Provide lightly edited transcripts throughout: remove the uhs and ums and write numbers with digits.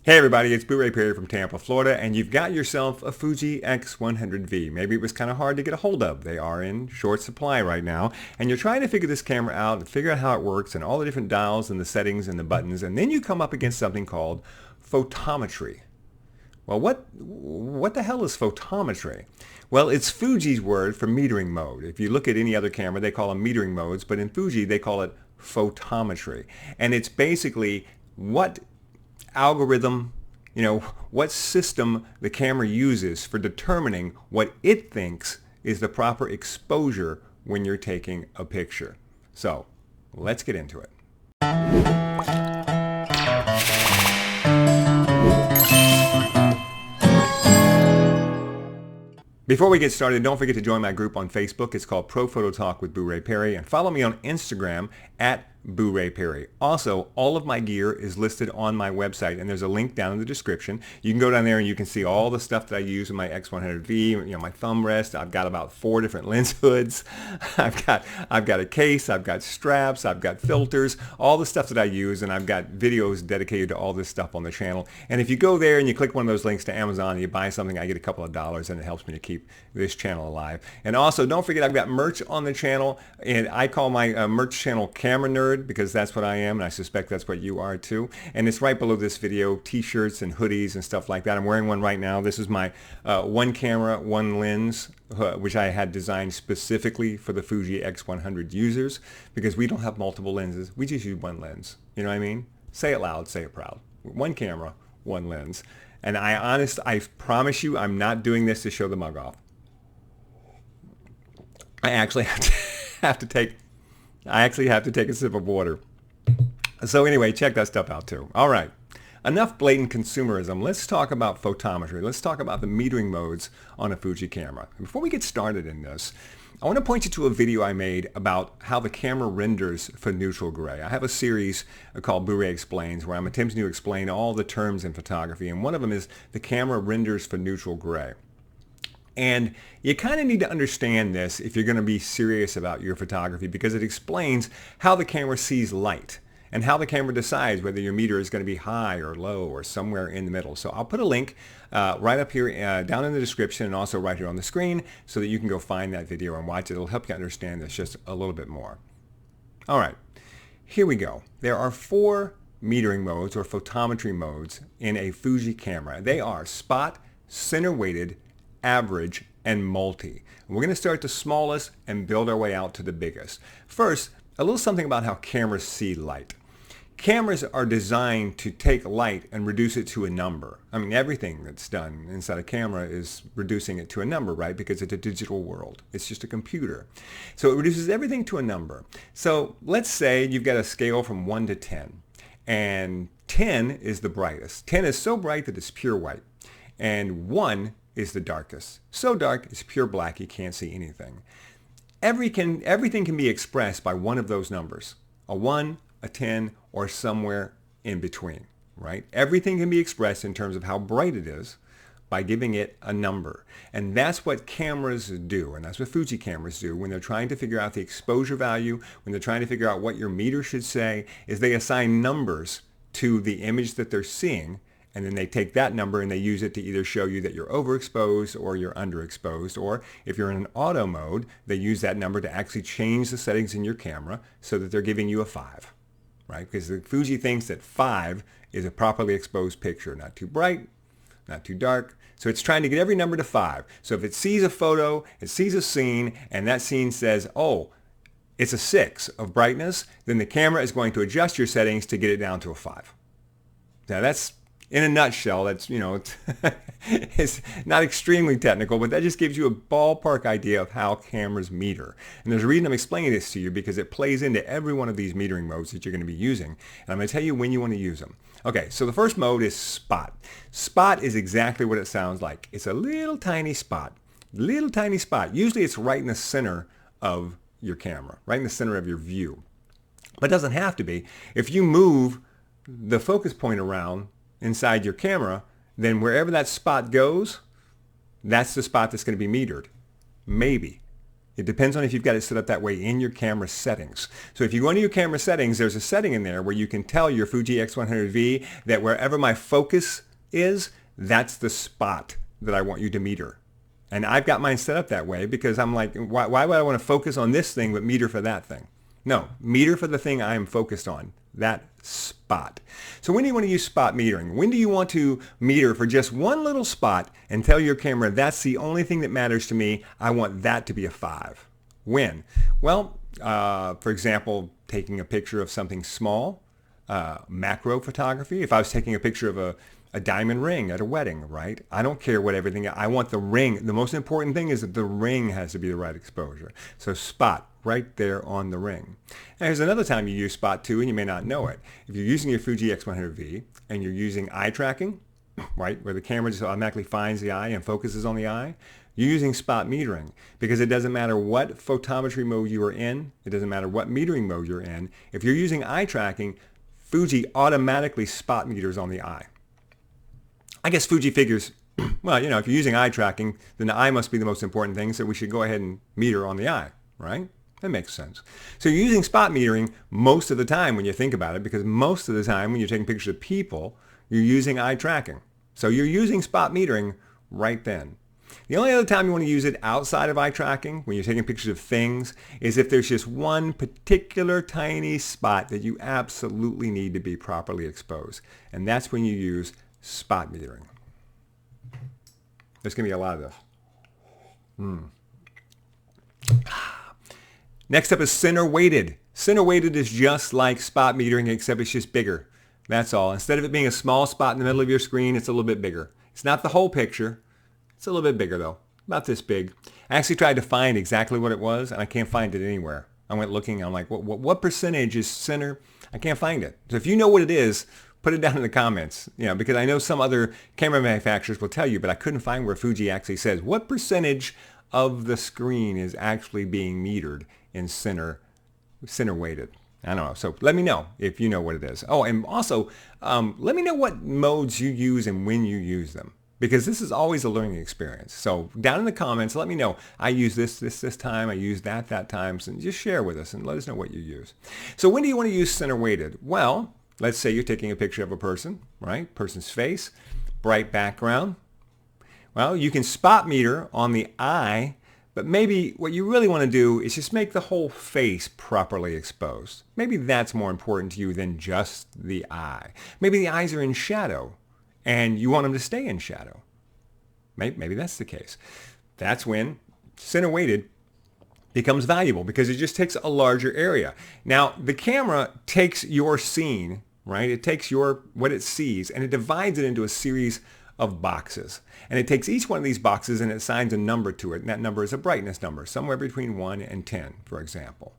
Hey everybody, it's Booray from Tampa, Florida, and you've got yourself a Fuji X100V. Maybe it was kind of hard to get a hold of. They are in short supply right now, and you're trying to figure this camera out and figure out how it works and all the different dials and the settings and the buttons, and then you come up against something called photometry. Well, what the hell is photometry? Well, it's Fuji's word for metering mode. If you look at any other camera, they call them metering modes, but in Fuji, they call it photometry. And it's basically what algorithm, what system the camera uses for determining what it thinks is the proper exposure when you're taking a picture. So, let's get into it. Before we get started, don't forget to join my group on Facebook. It's called Pro Photo Talk with Booray Perry, and follow me on Instagram at Booray Perry. Also, all of my gear is listed on my website, and there's a link down in the description. You can go down there and you can see all the stuff that I use with my X100V, my thumb rest. I've got about 4 different lens hoods. I've got a case, I've got straps, I've got filters, all the stuff that I use, and I've got videos dedicated to all this stuff on the channel. And if you go there and you click one of those links to Amazon and you buy something, I get a couple of dollars, and it helps me to keep this channel alive. And also, don't forget, I've got merch on the channel, and I call my merch channel Camera Nerd, because that's what I am, and I suspect that's what you are too. And it's right below this video, t-shirts and hoodies and stuff like that. I'm wearing one right now. This is my one camera, one lens, which I had designed specifically for the Fuji X100 users, because we don't have multiple lenses. We just use one lens. You know what I mean? Say it loud, say it proud. One camera, one lens. And I promise you, I'm not doing this to show the mug off. I actually have to take a sip of water. So anyway, check that stuff out too. All right. Enough blatant consumerism. Let's talk about photometry. Let's talk about the metering modes on a Fuji camera. Before we get started in this, I want to point you to a video I made about how the camera renders for neutral gray. I have a series called Booray Explains, where I'm attempting to explain all the terms in photography, and one of them is the camera renders for neutral gray. And you kind of need to understand this if you're going to be serious about your photography, because it explains how the camera sees light and how the camera decides whether your meter is going to be high or low or somewhere in the middle. So I'll put a link right up here down in the description, and also right here on the screen, so that you can go find that video and watch it. It'll help you understand this just a little bit more. All right, here we go. There are 4 metering modes or photometry modes in a Fuji camera. They are spot, center weighted, average, and multi. We're going to start the smallest and build our way out to the biggest. First, a little something about how cameras see light. Cameras are designed to take light and reduce it to a number. I mean, everything that's done inside a camera is reducing it to a number, right? Because it's a digital world. It's just a computer. So it reduces everything to a number. So let's say you've got a scale from 1 to 10, and 10 is the brightest. 10 is so bright that it's pure white, and 1 is the darkest. So dark, it's pure black, you can't see anything. Everything can be expressed by one of those numbers. A 1, a 10, or somewhere in between, right? Everything can be expressed in terms of how bright it is by giving it a number. And that's what cameras do, and that's what Fuji cameras do when they're trying to figure out the exposure value, when they're trying to figure out what your meter should say, is they assign numbers to the image that they're seeing, and then they take that number and they use it to either show you that you're overexposed or you're underexposed, or if you're in an auto mode, they use that number to actually change the settings in your camera so that they're giving you a 5, right? Because the Fuji thinks that 5 is a properly exposed picture, not too bright, not too dark. So it's trying to get every number to 5. So if it sees a photo, it sees a scene, and that scene says, oh, it's a 6 of brightness, then the camera is going to adjust your settings to get it down to a 5. Now that's, in a nutshell, that's, it's not extremely technical, but that just gives you a ballpark idea of how cameras meter. And there's a reason I'm explaining this to you, because it plays into every one of these metering modes that you're going to be using. And I'm going to tell you when you want to use them. Okay, so the first mode is spot. Spot is exactly what it sounds like. It's a little tiny spot. Little tiny spot. Usually it's right in the center of your camera, right in the center of your view. But it doesn't have to be. If you move the focus point around inside your camera, then wherever that spot goes, that's the spot that's going to be metered. Maybe. It depends on if you've got it set up that way in your camera settings. So if you go into your camera settings, there's a setting in there where you can tell your Fuji X100V that wherever my focus is, that's the spot that I want you to meter. And I've got mine set up that way because I'm like, why would I want to focus on this thing but meter for that thing? No, meter for the thing I am focused on, that spot. So when do you want to use spot metering? When do you want to meter for just one little spot and tell your camera that's the only thing that matters to me? I want that to be a 5. When? Well, for example, taking a picture of something small, macro photography. If I was taking a picture of a diamond ring at a wedding, right? I don't care what everything, I want the ring. The most important thing is that the ring has to be the right exposure. So spot right there on the ring. And here's another time you use spot too, and you may not know it. If you're using your Fuji X100V and you're using eye tracking, right, where the camera just automatically finds the eye and focuses on the eye, you're using spot metering because it doesn't matter what photometry mode you are in. It doesn't matter what metering mode you're in. If you're using eye tracking, Fuji automatically spot meters on the eye. I guess Fuji figures, well, you know, if you're using eye tracking, then the eye must be the most important thing, so we should go ahead and meter on the eye, right? That makes sense. So you're using spot metering most of the time when you think about it, because most of the time when you're taking pictures of people, you're using eye tracking. So you're using spot metering right then. The only other time you want to use it outside of eye tracking, when you're taking pictures of things, is if there's just one particular tiny spot that you absolutely need to be properly exposed. And that's when you use spot metering. There's going to be a lot of this. Next up is center weighted. Center weighted is just like spot metering, except it's just bigger. That's all. Instead of it being a small spot in the middle of your screen, it's a little bit bigger. It's not the whole picture. It's a little bit bigger though, about this big. I actually tried to find exactly what it was, and I can't find it anywhere. I went looking, I'm like, what percentage is center? I can't find it. So if you know what it is, put it down in the comments, you know, because I know some other camera manufacturers will tell you, but I couldn't find where Fuji actually says what percentage of the screen is actually being metered in center weighted. I don't know. So let me know if you know what it is. Oh, and also let me know what modes you use and when you use them, because this is always a learning experience. So down in the comments, let me know. I use this time. I use that time. So just share with us and let us know what you use. So when do you want to use center weighted? Well, let's say you're taking a picture of a person, right? Person's face, bright background. Well, you can spot meter on the eye, but maybe what you really want to do is just make the whole face properly exposed. Maybe that's more important to you than just the eye. Maybe the eyes are in shadow and you want them to stay in shadow. Maybe that's the case. That's when center weighted becomes valuable because it just takes a larger area. Now, the camera takes your scene, right? It takes what it sees and it divides it into a series of boxes. And it takes each one of these boxes and it assigns a number to it. And that number is a brightness number, somewhere between 1 and 10, for example.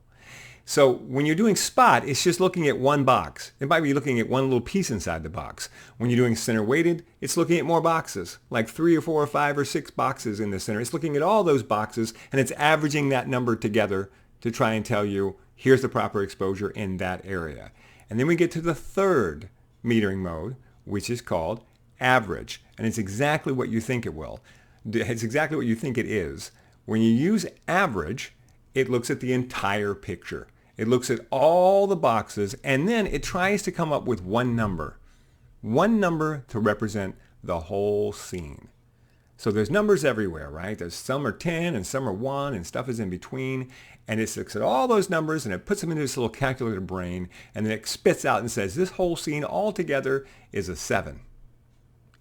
So when you're doing spot, it's just looking at one box. It might be looking at one little piece inside the box. When you're doing center weighted, it's looking at more boxes, like 3 or 4 or 5 or 6 boxes in the center. It's looking at all those boxes and it's averaging that number together to try and tell you, here's the proper exposure in that area. And then we get to the third metering mode, which is called average. And it's exactly what you think it will. It's exactly what you think it is. When you use average, it looks at the entire picture. It looks at all the boxes, and then it tries to come up with one number to represent the whole scene. So there's numbers everywhere, right? There's some are 10 and some are 1 and stuff is in between. And it looks at all those numbers and it puts them into this little calculator brain, and then it spits out and says this whole scene altogether is a 7.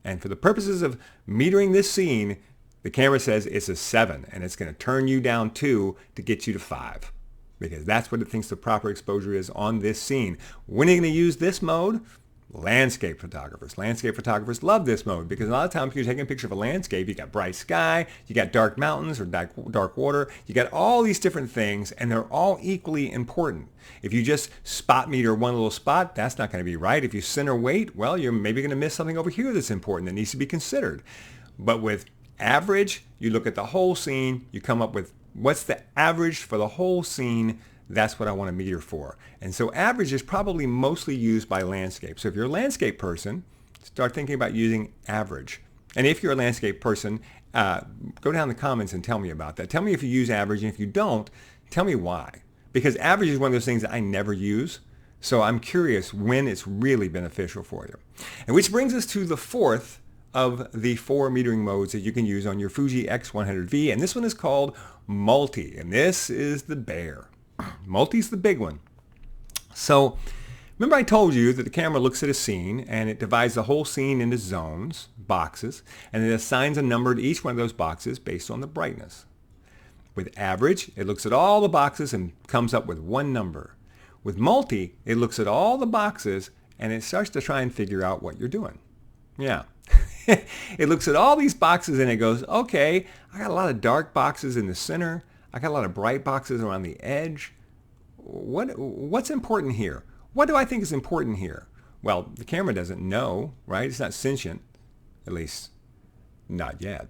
And for the purposes of metering this scene, the camera says it's a 7, and it's going to turn you down 2 to get you to 5, because that's what it thinks the proper exposure is on this scene. When are you going to use this mode? Landscape photographers. Landscape photographers love this mode because a lot of times when you're taking a picture of a landscape, you got bright sky, you got dark mountains or dark water, you got all these different things, and they're all equally important. If you just spot meter one little spot, that's not going to be right. If you center weight, well, you're maybe going to miss something over here that's important that needs to be considered. But with average, you look at the whole scene, you come up with what's the average for the whole scene. That's what I want to meter for. And so average is probably mostly used by landscape. So if you're a landscape person, start thinking about using average. And if you're a landscape person Go down in the comments and tell me about that. Tell me if you use average, and if you don't, tell me why. Because average is one of those things that I never use. So I'm curious when it's really beneficial for you. And which brings us to the fourth of the 4 metering modes that you can use on your Fuji X100V. And this one is called multi. And this is the bear. Multi's the big one. So remember I told you that the camera looks at a scene and it divides the whole scene into zones, boxes, and it assigns a number to each one of those boxes based on the brightness. With average, it looks at all the boxes and comes up with one number. With multi, it looks at all the boxes and it starts to try and figure out what you're doing. Yeah. It looks at all these boxes and it goes, okay, I got a lot of dark boxes in the center. I got a lot of bright boxes around the edge. What's important here? What do I think is important here? Well, the camera doesn't know, right? It's not sentient, at least not yet.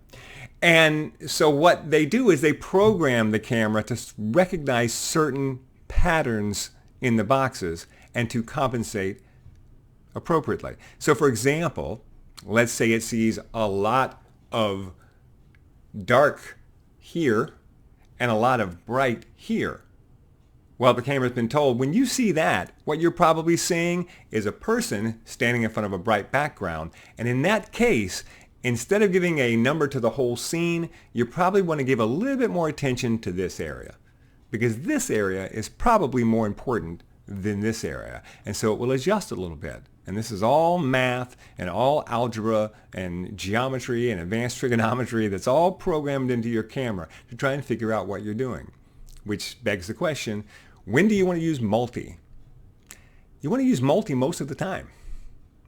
And so what they do is they program the camera to recognize certain patterns in the boxes and to compensate appropriately. So for example, let's say it sees a lot of dark here and a lot of bright here. Well, the camera's been told, when you see that, what you're probably seeing is a person standing in front of a bright background. And in that case, instead of giving a number to the whole scene, you probably want to give a little bit more attention to this area, because this area is probably more important than this area. And so it will adjust a little bit. And this is all math and all algebra and geometry and advanced trigonometry that's all programmed into your camera to try and figure out what you're doing. Which begs the question, when do you want to use multi? You want to use multi most of the time.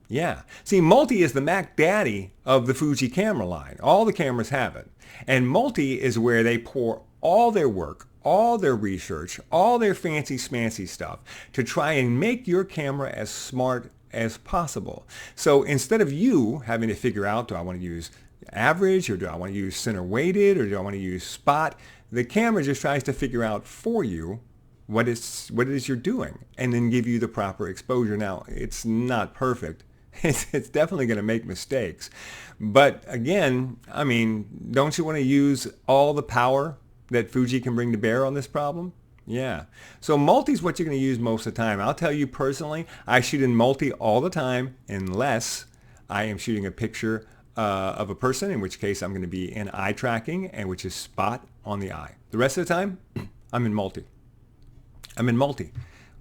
Yeah. See, multi is the Mac Daddy of the Fuji camera line. All the cameras have it. And multi is where they pour all their work, all their research, all their fancy smancy stuff to try and make your camera as smart as possible. So instead of you having to figure out, do I want to use average, or do I want to use center weighted, or do I want to use spot, the camera just tries to figure out for you what it is you're doing and then give you the proper exposure. Now, it's not perfect. It's definitely going to make mistakes. But again, I mean, don't you want to use all the power that Fuji can bring to bear on this problem? Yeah. So multi is what you're going to use most of the time. I'll tell you personally, I shoot in multi all the time unless I am shooting a picture of a person, in which case I'm going to be in eye tracking, and which is spot on the eye. The rest of the time, I'm in multi.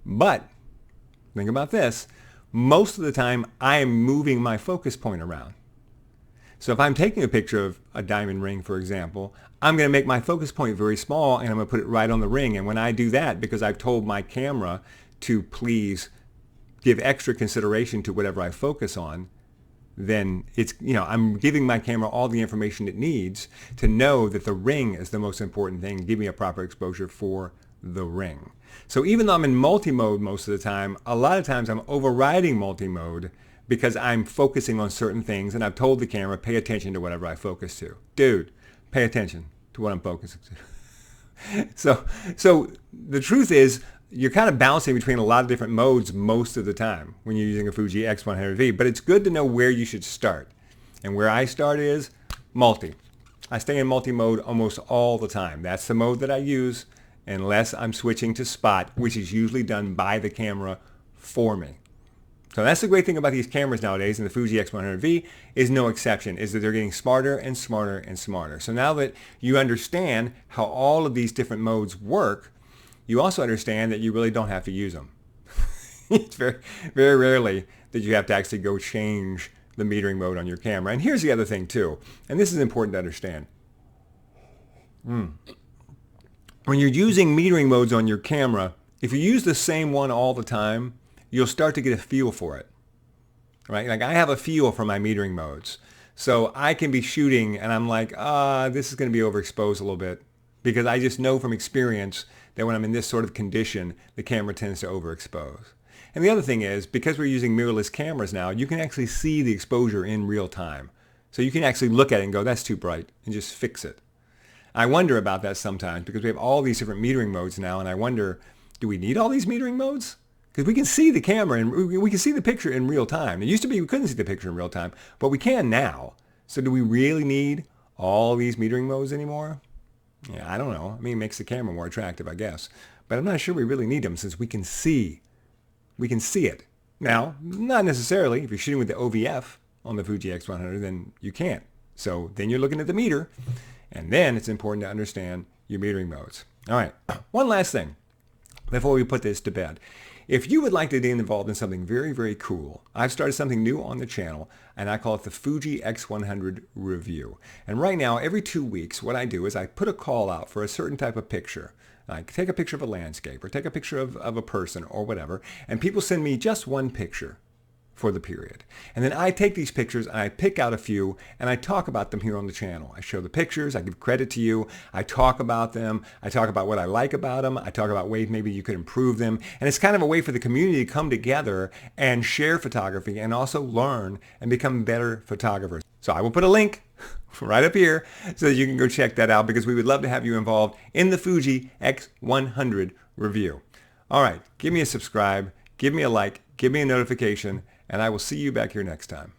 But think about this. Most of the time, I am moving my focus point around. So if I'm taking a picture of a diamond ring, for example, I'm going to make my focus point very small and I'm going to put it right on the ring. And when I do that, because I've told my camera to please give extra consideration to whatever I focus on, then it's, I'm giving my camera all the information it needs to know that the ring is the most important thing. Give me a proper exposure for the ring. So even though I'm in multi-mode most of the time, a lot of times I'm overriding multi-mode because I'm focusing on certain things, and I've told the camera, pay attention to whatever I focus to. Dude, pay attention to what I'm focusing to. So the truth is, you're kind of bouncing between a lot of different modes most of the time when you're using a Fuji X100V, but it's good to know where you should start. And where I start is multi. I stay in multi-mode almost all the time. That's the mode that I use unless I'm switching to spot, which is usually done by the camera for me. So that's the great thing about these cameras nowadays, and the Fuji X100V is no exception, is that they're getting smarter and smarter and smarter. So now that you understand how all of these different modes work, you also understand that you really don't have to use them. It's very, very rarely that you have to actually go change the metering mode on your camera. And here's the other thing too, and this is important to understand. When you're using metering modes on your camera, if you use the same one all the time, you'll start to get a feel for it, right? Like I have a feel for my metering modes. So I can be shooting and I'm like, this is going to be overexposed a little bit, because I just know from experience that when I'm in this sort of condition, the camera tends to overexpose. And the other thing is, because we're using mirrorless cameras now, you can actually see the exposure in real time. So you can actually look at it and go, that's too bright, and just fix it. I wonder about that sometimes, because we have all these different metering modes now, and I wonder, do we need all these metering modes? Because we can see the camera and we can see the picture in real time. It used to be we couldn't see the picture in real time, but we can now. So do we really need all these metering modes anymore? Yeah, I don't know. I mean, it makes the camera more attractive, I guess. But I'm not sure we really need them since we can see it. Now, not necessarily. If you're shooting with the OVF on the Fuji X100, then you can't. So then you're looking at the meter, and then it's important to understand your metering modes. All right, one last thing before we put this to bed. If you would like to get involved in something very, very cool, I've started something new on the channel, and I call it the Fuji X100 Review. And right now, every 2 weeks, what I do is I put a call out for a certain type of picture. I take a picture of a landscape or take a picture of a person or whatever, and people send me just one picture for the period. And then I take these pictures and I pick out a few and I talk about them here on the channel. I show the pictures, I give credit to you, I talk about them, I talk about what I like about them, I talk about ways maybe you could improve them. And it's kind of a way for the community to come together and share photography and also learn and become better photographers. So I will put a link right up here so that you can go check that out, because we would love to have you involved in the Fuji X100 review. All right, give me a subscribe, give me a like, give me a notification, and I will see you back here next time.